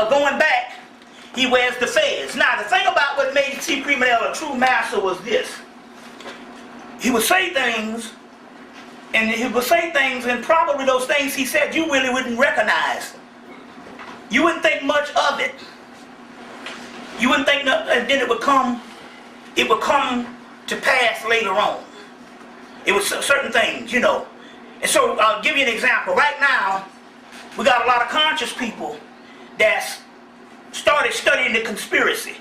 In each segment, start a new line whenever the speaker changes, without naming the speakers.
going back, he wears the fez. Now, the thing about what made C. Freeman-El a true master was this. He would say things, and probably those things he said you really wouldn't recognize. You wouldn't think much of it. You wouldn't think nothing, and then it would come to pass later on. It was certain things, you know. And so I'll give you an example. Right now, we got a lot of conscious people that's started studying the conspiracy.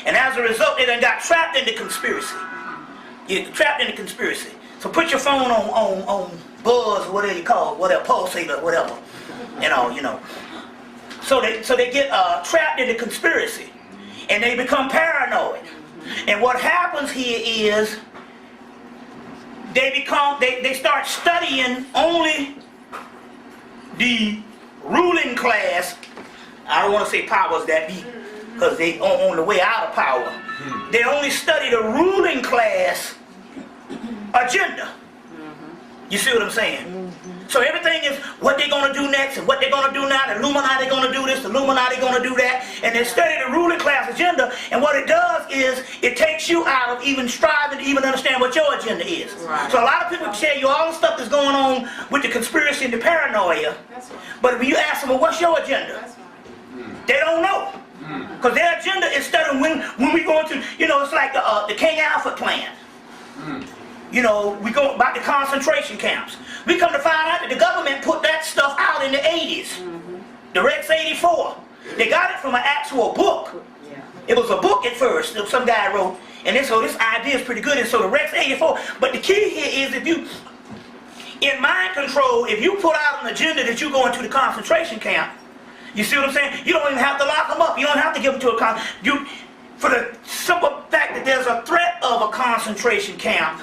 And as a result, they done got trapped in the conspiracy. You're trapped in the conspiracy. So put your phone on buzz or whatever you call it, whatever, pulsator, whatever. You know. So they get trapped in the conspiracy. And they become paranoid. And what happens here is they start studying only the ruling class. I don't want to say powers that be, because they on the way out of power. They only study the ruling class agenda. You see what I'm saying? So everything is what they're going to do next and what they're going to do now. The Illuminati going to do this, the Illuminati going to do that. And they study the ruling class agenda. And what it does is it takes you out of even striving to even understand what your agenda is. Right. So a lot of people tell you all the stuff that's going on with the conspiracy and the paranoia. Right. But when you ask them, well, what's your agenda? Right. They don't know. Because their agenda is studying when we go into, you know, it's like the King Alfred plan. You know, we go about the concentration camps. We come to find out that the government put that stuff out in the 80s. The Rex 84. They got it from an actual book. It was a book at first that some guy wrote. And then, so this idea is pretty good. And so the Rex 84. But the key here is in mind control, if you put out an agenda that you go into the concentration camp, you see what I'm saying? You don't even have to lock them up. You don't have to give them to a for the simple fact that there's a threat of a concentration camp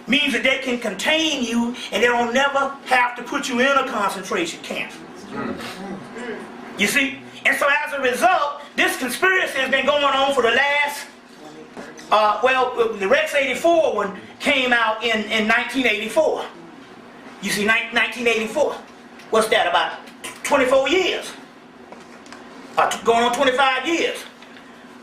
means that they can contain you and they don't never have to put you in a concentration camp. You see? And so as a result, this conspiracy has been going on for the last, the Rex 84 one came out in 1984. You see, 1984. What's that, about 24 years? Going on 25 years.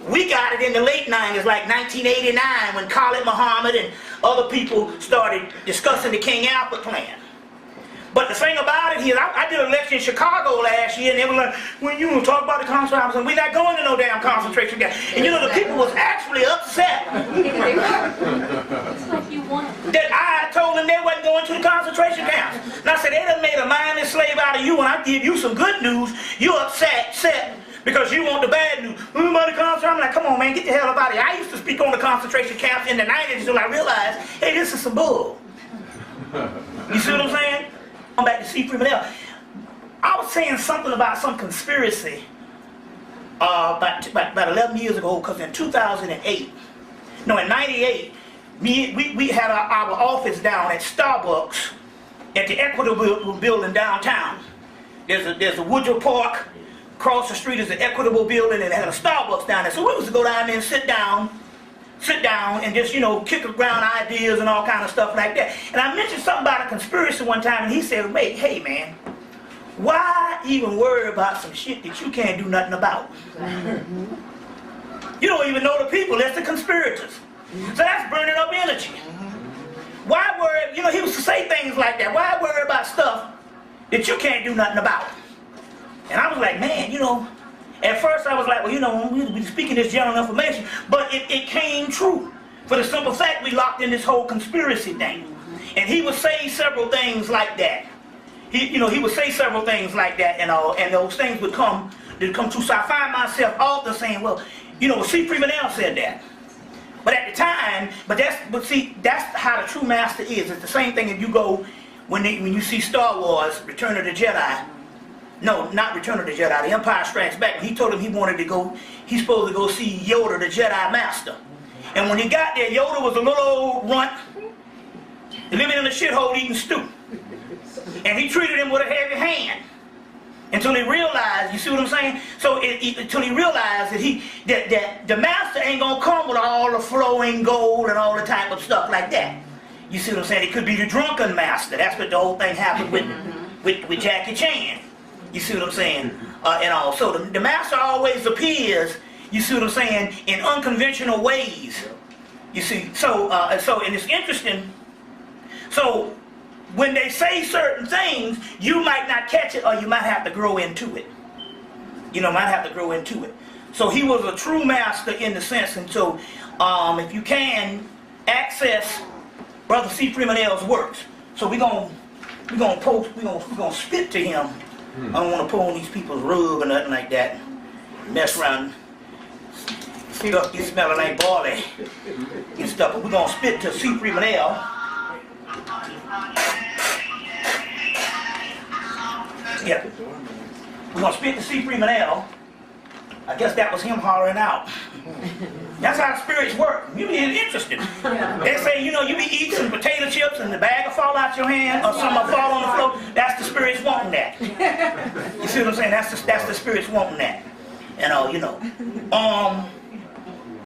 We got it in the late 90s, like 1989, when Khalid Muhammad and other people started discussing the King Alfred plan. But the thing about it is, I did a lecture in Chicago last year, and they were like, when you talk about the concentration, we're not going to no damn concentration camp. And you know, the people was actually upset that I told them they wasn't going to the concentration camps. And I said, they done made a mindless slave out of you, and I give you some good news, you're upset because you want the bad news. I'm like, come on, man, get the hell up out of here. I used to speak on the concentration camps in the 90s until I realized, hey, this is some bull. You see what I'm saying? I'm back to C. Freeman-El. I was saying something about some conspiracy about 11 years ago, because in 2008, no, in 98, we had our office down at Starbucks at the Equitable Building downtown. There's a Woodrow Park. Across the street is the Equitable Building, and they had a Starbucks down there. So we used to go down there and sit down and just, you know, kick around ideas and all kind of stuff like that. And I mentioned something about a conspiracy one time, and he said, wait, hey man, why even worry about some shit that you can't do nothing about? You don't even know the people, that's the conspirators. So that's burning up energy. Why worry, you know, he used to say things like that, why worry about stuff that you can't do nothing about? And I was like, man, you know, at first I was like, well, you know, we speaking this general information, but it came true. For the simple fact we locked in this whole conspiracy thing. And he would say several things like that. He would say several things like that and all, and those things would come true. So I find myself often saying, well, you know, C. Freeman-El said that. But at the time, that's how the true master is. It's the same thing if you go, when you see Star Wars, Return of the Jedi. No, not Return of the Jedi, The Empire Strikes Back. He told him he's supposed to go see Yoda, the Jedi Master. And when he got there, Yoda was a little old runt, living in a shithole eating stew. And he treated him with a heavy hand. Until he realized, you see what I'm saying? So until he realized that the master ain't gonna come with all the flowing gold and all the type of stuff like that. You see what I'm saying? It could be the drunken master. That's what the whole thing happened with Jackie Chan. You see what I'm saying? And all. So the master always appears, you see what I'm saying, in unconventional ways. You see, so and it's interesting. So when they say certain things, you might not catch it, or you might have to grow into it. You know, might have to grow into it. So he was a true master in the sense, and so if you can access Brother C. Freeman-El's works, so we're gonna spit to him. I don't want to pull on these people's rug or nothing like that. Mess around. Stuff get smelling like barley and stuff. But we're gonna spit to C. Freeman-El. Yeah. We're gonna spit to C. Freeman-El. I guess that was him hollering out. That's how spirits work. You be interested. They say, you know, you be eating some potato chips and the bag will fall out your hand or something will fall on the floor. That's the spirits wanting that. You see what I'm saying? That's the spirits wanting that. And you know.